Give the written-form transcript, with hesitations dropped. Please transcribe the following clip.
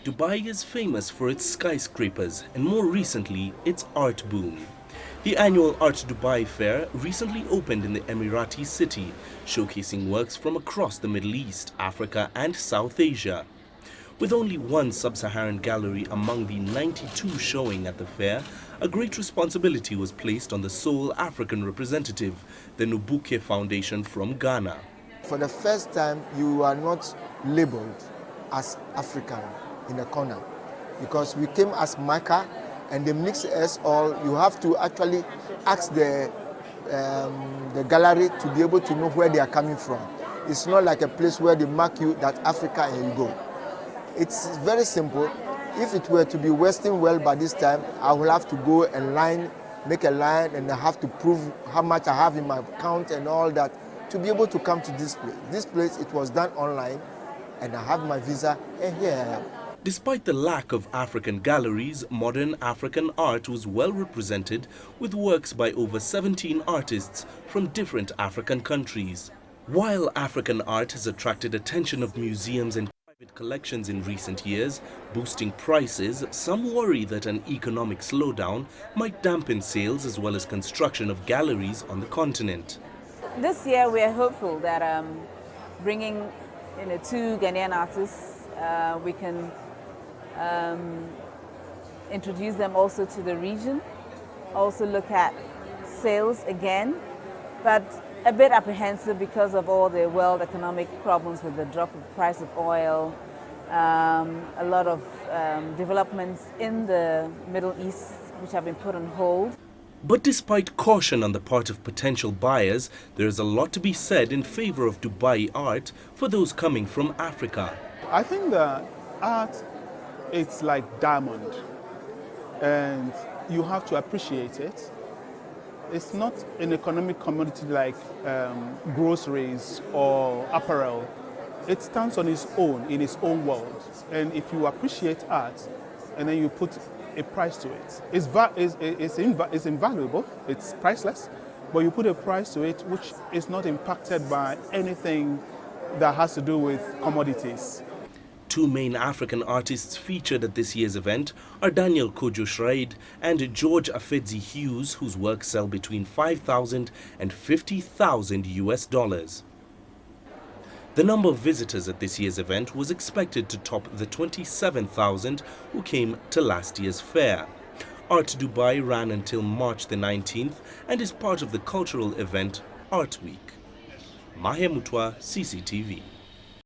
Dubai is famous for its skyscrapers and more recently, its art boom. The annual Art Dubai Fair recently opened in the Emirati city, showcasing works from across the Middle East, Africa and South Asia. With only one sub-Saharan gallery among the 92 showing at the fair, a great responsibility was placed on the sole African representative, the Nubuke Foundation from Ghana. For the first time, you are not labeled as African in the corner because we came as Micah and they mix us all. You have to actually ask the gallery to be able to know where they are coming from. It's not like a place where they mark you that Africa and you go. It's very simple. If it were to be Western world by this time, I will have to go and make a line, and I have to prove how much I have in my account and all that to be able to come to this place. This place, it was done online, and I have my visa, and here I am. Despite the lack of African galleries, modern African art was well represented with works by over 17 artists from different African countries. While African art has attracted attention of museums and private collections in recent years, boosting prices, some worry that an economic slowdown might dampen sales as well as construction of galleries on the continent. This year we are hopeful that bringing two Ghanaian artists, we can introduce them also to the region, also look at sales again, but a bit apprehensive because of all the world economic problems with the drop of price of oil, a lot of developments in the Middle East which have been put on hold. But despite caution on the part of potential buyers, there is a lot to be said in favor of Dubai art for those coming from Africa. I think that art, it's like diamond, and you have to appreciate it. It's not an economic commodity like groceries or apparel. It stands on its own, in its own world. And if you appreciate art and then you put a price to it, it's invaluable, it's priceless, but you put a price to it which is not impacted by anything that has to do with commodities. Two main African artists featured at this year's event are Daniel Kojo Schraid and George Afedzi Hughes, whose works sell between $5,000 and $50,000 US. The number of visitors at this year's event was expected to top the 27,000 who came to last year's fair. Art Dubai ran until March the 19th and is part of the cultural event Art Week. Mahe Mutwa, CCTV.